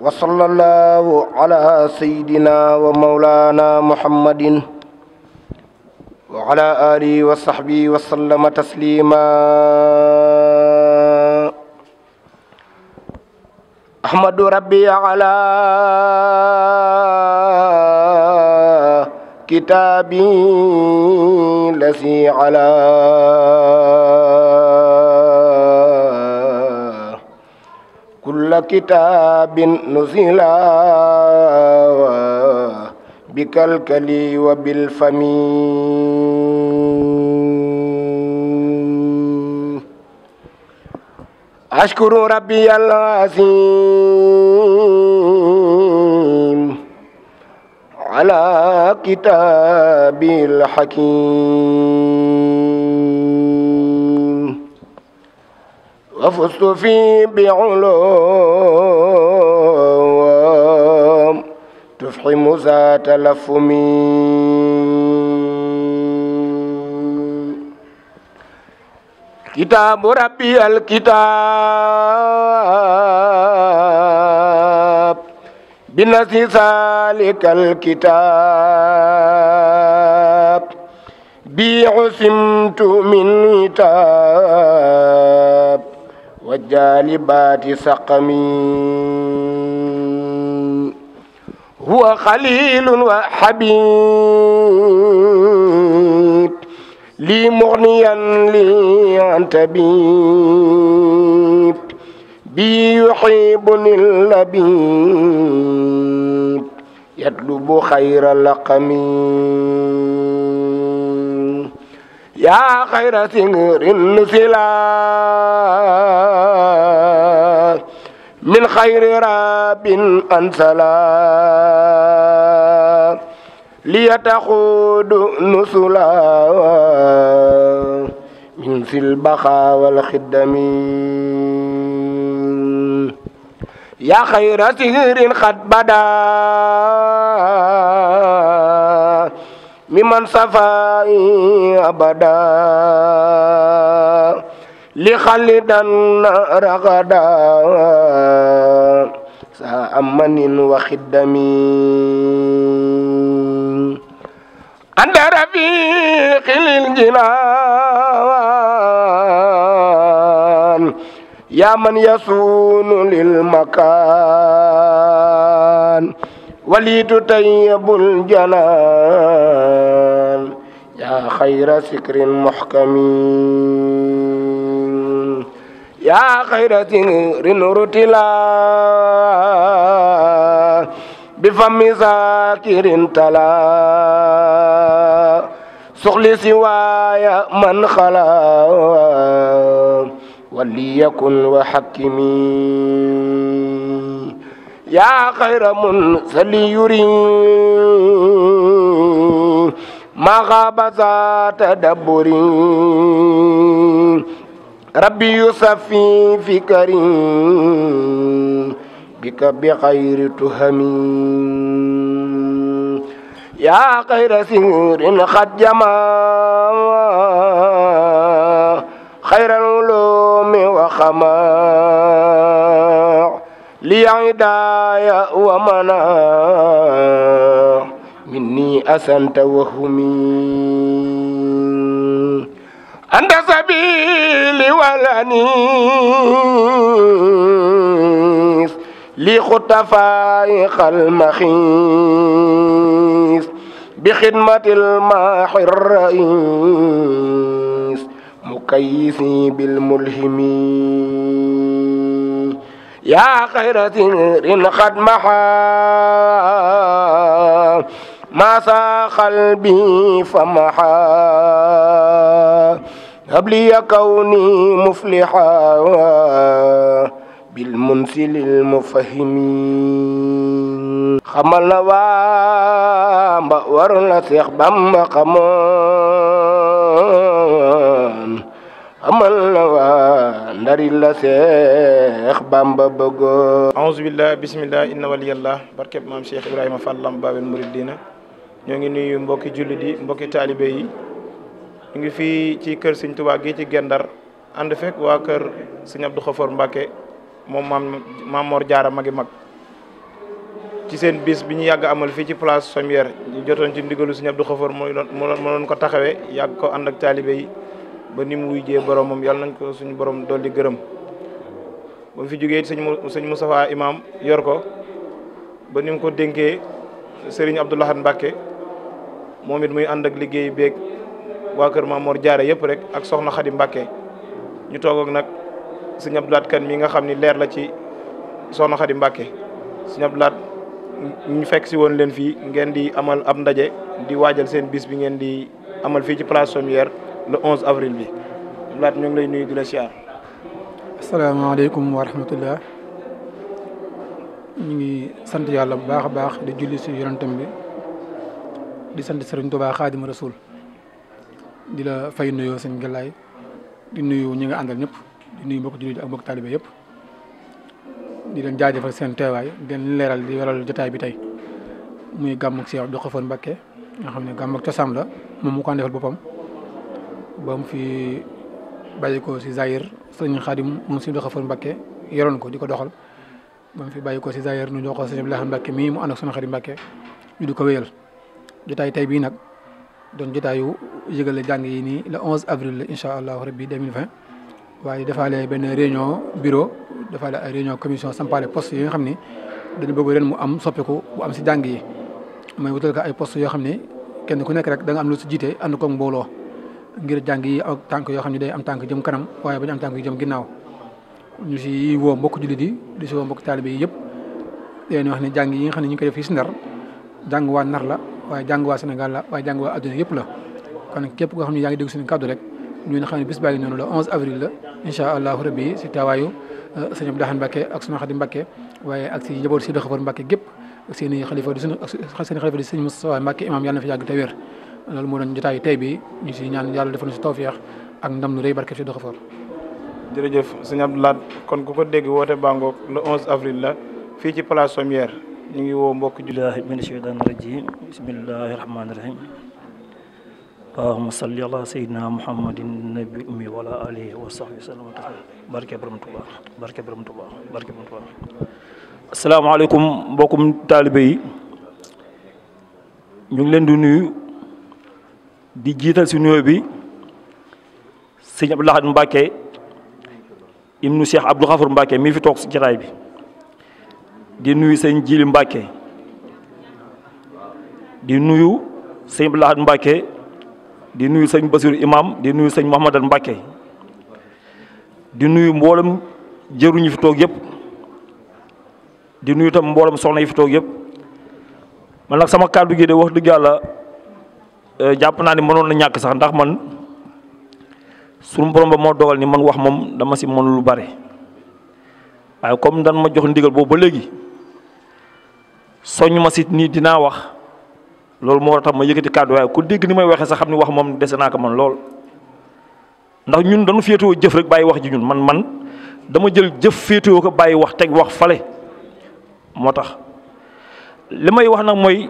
wa sallallahu ala sayyidina wa mawlana muhammadin wa ala alihi wa sahbihi wa sallama taslima. ahmadu rabbi ala kitabi lazi ala kulla kitabin nuzila bikalkali wa bilfami. ashkuru rabbi al-azim ala kitabil hakim wa fustu fi bi'ulum tufhimu za talafumi. kitabu rabbi al-kitab binasi zalikal kitab bi usimtu min hitab wa jalibati saqami. huwa khalilun wa habib li mughniyan li an tabib bi yuhibbuni labib yatlubu khayra laqami. ya khayra singrin nusila min khayri rabbin ansala liyataxudu nusula min fil baqa wal xidami. ya khayra sihrin qad bada mimman safai abada li khalidan ragada sa amanin wa khidami. anta rafiqil jinan ya man yasunu lil makan walitu tayyibul janan ya khayra sikrin muhkamin. ya khayra sikrin rutila bifami zakirin tala sukhli siwaya man khala waliyakun wa hakimi. ya khayra munsali yuri ma ghaba za tadabburi rabbi yusafi fikari bika bi khayri tuhami. ya khayra singrin qad jama khayral ulumi wa khama li hidaya wa mana minni asanta wa humi. anta sabili wal anis li khutafai khal makhis bi khidmatil mahir rais mukayyisi bil mulhimi. ya khayra sirrin qad maha ma sa qalbi famaha habli kawni mufliha bil munsilil mufahimi. xamal na waa Bamba waroon la Seex Bamba xamoon amal na waa ndari la Seex Bamba bëggoon. auzu billah bismillah inna waliyallah barkeb maam Cheikh Ibrahima Fall Lamp Baabul Muridiina ñoo ngi nuyu mbokki jullit yi mbokki taalibe yi ñu ngi fii ci kër Sëñ Tuubaa gi ci Gendar ànd fekk waa kër Sëñ Abdou Khafor Mbacke moom maam Mor Jaara magi mag ci seen bis bi ñu yàgg amal fii ci place Sommière ñu jotoon ci ndigalu Sëñ Abdou Khafor mu doon ko taxawee yàgg ko ànd ak taalibe yi ba ni mu wujjee boromam yàlla nañ ko suñu borom dolli gërëm ba mu fi jógee sëñ Moustapha Imam yor ko ba ni mu ko dénkee Serigne Abdou Lahad Mbacke moom it muy ànd ak liggéey beeg waa kër maam Mor Jaara yëpp rek ak soxna Xadi Mbacke ñu toog ak nag sëñ Abdou Lahad Kan mi nga xam ni leer la ci soxna Xadi Mbacke sëñ Abdou Lahad ñu fekk si woon leen fii ngeen di amal ab ndaje di waajal seen bis bi ngeen di amal fii ci place Sommière le 11 avril bi Abdou Lahad ñu ngi lay nuyu di la siyaar. asalaamaaleykum wa rahmatullah ñu ngi sant yàlla bu baax a baax di julli si yonentam bi di sant Sëriñ Tuubaa Xaadimu Rasuul di la fay nuyoo sëñ Galaay di nuyu ñi nga àndal ñëpp di nuyu mbokk jullit ak mbokk taalibe yëpp di leen jaajëfal seen teewaay di leen leeral di waral jotaay bi tey muy gàmm ak Cheikh Abdou Khafor Mbacke nga xam ne gàmm ak cosaan la moom mu ko defal boppam ba mu fi bàyyi ko si Zahir sëñ Xaadim moom si Abdou Khafor Mbacke yoroon ko di ko doxal ba mu fi bàyyi ko si Zahir nu jox ko sëñ Abdou Lahad Mbacke mii mu ànd ak sunu Xaadim Mbacke ñu di ko wéyal jotaay tey bii nag doon jotaayu yëgale jàng yi nii le 11 avril la incha allahu rabbi 2020 waaye defaale benn réunion bureau defaale ay réunion commission sampale poste yi nga xam ni dañu bëgg ren mu am soppeeku bu am si jàng yi mooy wutal ko ay poste yoo xam ne kenn ku nekk rek da nga am lu si jiite ànd ko mbooloo ngir jàng yi ak tànk yoo xam ne day am tànk jëm kanam waaye bañu am tànk yu jëm ginnaaw ñu si woo mbokk jullit yi di si woo mbokk taalibe yi yëpp leen wax ne jàng yi nga xam ne ñu ngi koy def fii si Ndar jàng waa Ndar la waaye jàng waa Sénégal la waaye jàng waa adduna yëpp la kon képp koo xam ne yaa ngi dégg suñu kàddu rek ñu ne xam ne bis baa ngi noonu le 11 avril la incha allahu rabbi si taawaayu sëñ Abdou Lahad Mbacke ak sunu Xaadim Mbacke waaye ak si njaboot si Abdou Khafor Mbacke gépp ak seen i xalifa di sunu ak seen i xalifa di sëñ Moustapha Mbacke imam yàlla na fi yàgg te wér loolu moo doon jotaayu tey bi ñu si ñaan yàlla defal si tawfiix ak ndam lu rëy barke si Abdou Khafor. jërëjëf sëñ Abdou Lahad kon ku ko dégg woote bangoog le 11 avril la fii ci place Sommière ñu ngi woo mbokk billahi mina shaytaani rajim bismillahi rahmaani rahim allahumma salli ala sayyidina muhammadin nabi ummi wala alihi wa sahbihi sallam barke borom Tuuba barke borom Tuuba barke borom Tuuba asalaamaaleykum mbokkum taalibe yi ñu ngi leen di nuyu di jiital si nuyoo bi sëñ Abdou Lahad Mbacke ibnu Cheikh Abdou Khafor Mbacke mi fi toog si jataay bi di nuyu sëñ Jili Mbacke di nuyu sëñ Abdou Lahad Mbacke di nuyu sëñ Basiru Imam di nuyu sëñ Mouhamadan Mbacke di nuyu mboolem jëruñu fi toog yëpp di nuyu tam mboolem soxna yi fi toog yëpp man nag sama kàddu gi de wax dëgg yàlla jàpp naa ni mënoon na ñàkk sax ndax man suñu borom ba moo dogal ni man wax moom dama si mën lu bare waaye comme dan ma jox ndigal boobu ba léegi soññ ma si nii dinaa wax loolu moo tax ma yëkkati kàddu waaye ku dégg ni may waxee sax xam ni wax moom dese naa ko man lool ndax ñun dañu féetewoo jëf rek bàyyi wax ji ñun man dama jël jëf féetewoo ko bàyyi wax teg wax fale moo tax li may wax nag mooy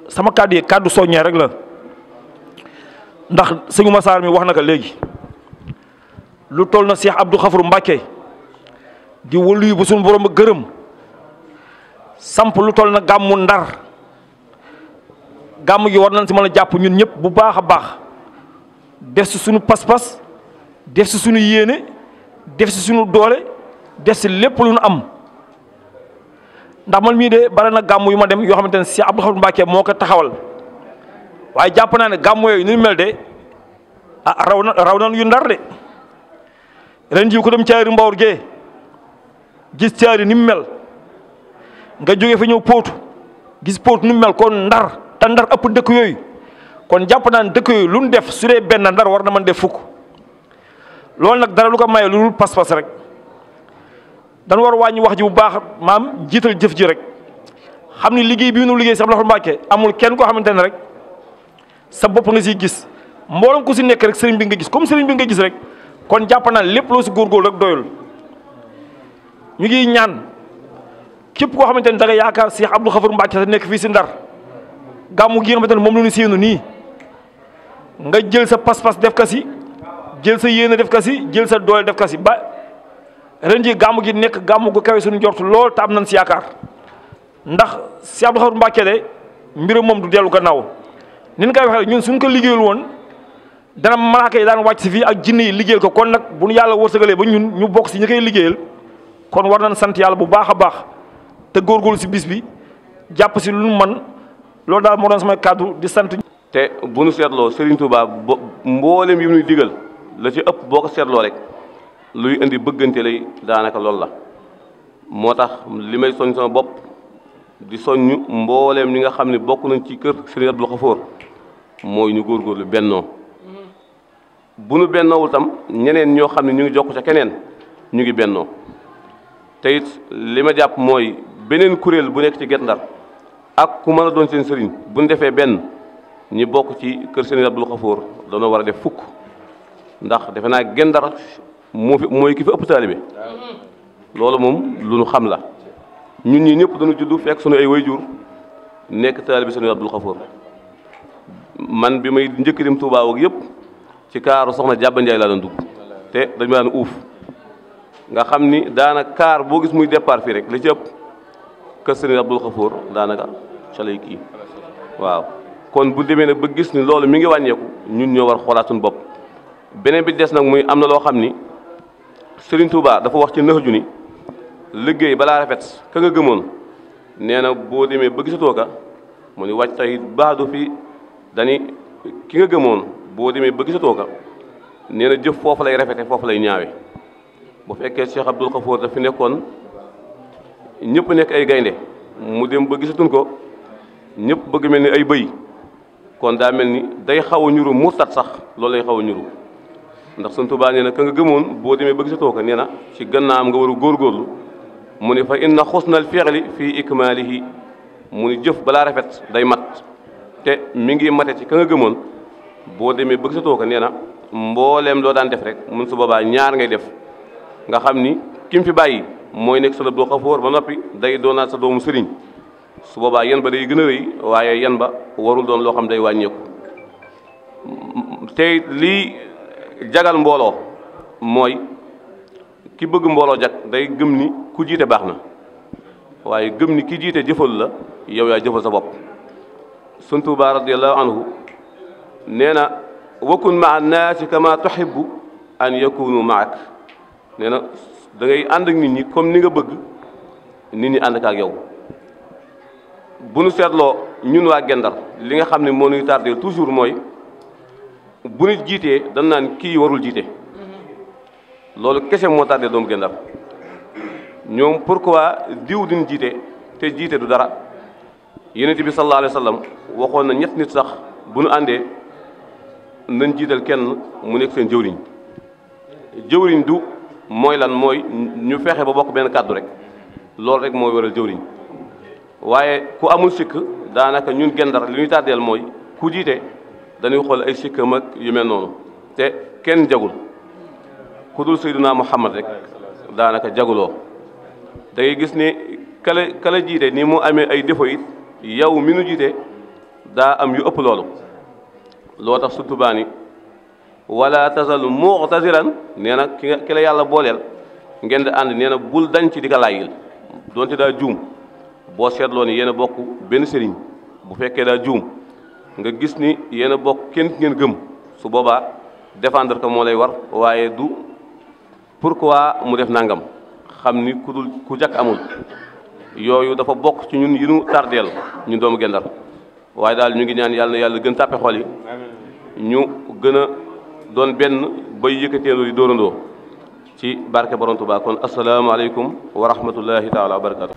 sama kàddu yi kàddu soññee rek la ndax sëñu Masaar mi wax na ko léegi lu toll na Cheikh Abdou Khafor Mbacke di wëlu bu suñu borom a gërëm samp lu toll na gàmmu Ndar gàmm gi war nañ si mën a jàpp ñun ñëpp bu baax a baax def si suñu pas-pas def si suñu yéene def si suñu doole def si lépp lu ñu am ndax man mii de bare na gàmm yu ma dem yoo xamante ne Cheikh Abdou Khafor Mbacke moo ko taxawal waaye jàpp naa ne gàmm yooyu ni mel de ah raw na yu Ndar de ren jii ko dem caari Mbawar gee gis caari ni mu mel nga jógee fa ñëw Potou gis Potou ni mu mel kon Ndar te Ndar ëpp dëkk yooyu kon jàpp naa ne dëkk yooyu lu ñu def su dee benn Ndar war na mën def fukk loolu nag dara lu ko maye lu dul pas-pas rek dañu war wàññi wax ji bu baax maam jiital jëf ji rek xam ni liggéey bi nu liggéey Cheikh Abdou Lahad Mbacké amul kenn koo xamante ne rek sa bopp nga siy gis mboolem ku si nekk rek sëriñ bi nga gis comme sëriñ bi nga gis rek kon jàpp naa lépp loo si góorgóorlu rek doyul. ñu ngi ñaan képp koo xamante ne da nga yaakaar Cheikh Abdou Khafour Mbacké te nekk fii si Ndar gàmmu gi nga xamante ne moom la ñu séenu nii nga jël sa pas-pas def ka si jël sa yéene def ka si jël sa doole def ka si ba ren jii gàmmu gi nekk gàmmu gu kawe suñu njort lool te am nañ si yaakaar ndax Cheikh Abdou Khafour Mbacké de mbiram moom du dellu gannaaw ni ñu koy waxee ñun suñ ko liggéeyul woon dana malaaka yi daan wàcc si fii ak jinne yi liggéeyal ko kon nag bu ñu yàlla wërsëgalee ba ñun ñu bokk si ñi koy liggéeyal kon war nañ sant yàlla bu baax a baax te góorgóorlu si bis bi jàpp si lu mu man loolu daal moo doon samay kàddu di sant. te bu nu seetloo Serigne Touba mboolem yi muy digal la ci ëpp boo ko seetloo rek luy indi bëggante lay daanaka loolu la moo tax li may soññ sama bopp di soññ mbooleem ñi nga xam ne bokk nañ ci kër Serigne Abdou Khafour mooy ñu góorgóorlu bennoo bu nu bennoowul tam ñeneen ñoo xam ne ñu ngi jokk ca keneen ñu ngi bennoo te it li ma jàpp mooy beneen kuréel bu nekk ci Guet Ndar ak ku mën a doon seen sëriñ bu ñu defee benn ñi bokk ci kër Serigne Abdou Khafour dañoo war a def fukk ndax defe naa Guet Ndar mooy ki fi ëpp taalibe loolu moom lu nu xam la ñun ñi ñëpp dañu juddu fekk sunu ay wayjur nekk taalibe Serigne Abdou Khafour man bi may njëkk dem Touba ak yëpp ci kaaru soxna Jàbba Njaay laa doon dugg te dañu daan uuf nga xam ni daanaka kaar boo gis muy départ fii rek li ci ëpp kër Serigne Abdou Khafour daanaka ca lay kii waaw kon bu demee nag ba gis ni loolu mi ngi wàññeeku ñun ñoo war xoolaat suñu bopp beneen bi des nag muy am na loo xam ni Serigne Touba dafa wax ci nëx ju ni liggéey balaa rafet ka nga gëmoon nee na boo demee ba gisatoo ka mu ni wàcc tey baadu fi dani ki nga gëmoon boo demee ba gisatoo ka nee na jëf foofu lay rafete foofu lay ñaawe bu fekkee Cheikh Abdou Khafour daf fi nekkoon ñëpp nekk ay gaynde mu dem ba gisatuñ ko ñëpp bëgg mel ni ay bëy kon daa mel ni day xaw a ñuru murtat sax loolu lay xaw a ñuru ndax Sëñ Tuubaa nee na ka nga gëmoon boo demee ba gisatoo ko nee na ci gannaam nga war a góorgóorlu mu ni fa inna xusnal fi'li fii ikmaalihi mu ni jëf balaa rafet day mat te mi ngi mate ci ka nga gëmoon boo demee ba gisatoo ko nee na mbooleem loo daan def rek mun su boobaa ñaar ngay def nga xam ni kim fi bàyyi mooy nekk sa Abdou Khafour ba noppi day doonaat sa doomu sëriñ su boobaa yan ba day gën a rëy waaye yan ba warul doon loo xam day wàññeeku tey lii jagal mbooloo mooy ki bëgg mbooloo jag day gëm ni ku jiite baax na waaye gëm ni ki jiite jëfal la yow yaa jëfal sa bopp Sëñ Tuubaa radiyallahu anhu nee na wakun maa naasi kama tuhibbu an yakunu maak nee na da ngay ànd ak nit ñi comme ni nga bëgg nit ñi ànd ak yow bu nu seetloo ñun waa Guet Ndar li nga xam ne moo ñuy tardé toujours mooy bu nit jiitee dañ naan kii warul jiite loolu kese moo tardé doomu Guet Ndar ñoom pourquoi diw diñ jiite te jiite du dara Yonent bi sallallahu alayhi wa sallam waxoon na ñett nit sax bu nu àndee nañ jiital kenn mu nekk seen jëwriñ jëwriñ du mooy lan mooy ñu fexe ba bokk benn kàddu rek loolu rek mooy waral jëwriñ waaye ku amul sikk daanaka ñun Guet Ndar li ñuy tàddeel mooy ku jiite dañuy xool ay sikkam ak yu mel noonu te kenn jagul ku dul Seydina Muhammad rek daanaka jaguloo da ngay gis ni kala jiite ni mu amee ay défaut it yow mi nu jiite daa am yu ëpp loolu loo tax surtout baani wala tasal mu'taziran nee na ki la yàlla booleel ngeen di ànd nee na bul dañ ci di ko layyil donte daa juum boo seetloo ni yéen a bokk benn sëriñ bu fekkee daa juum nga gis ni yéen a bokk kenn ngeen gëm su boobaa défendre ko moo lay war waaye du pourquoi mu def nangam xam ni ku jàkk amul yooyu dafa bokk ci ñun yi nu tardeel ñu doomu Guet Ndar waaye daal ñu ngi ñaan yàlla na yàlla gën tàppe xol yi ñu gën a doon benn bay yëkkateendoo di dóorandoo ci barke Borom Tuubaa kon asalaamaaleykum wa rahmatullahi taala wa barakatu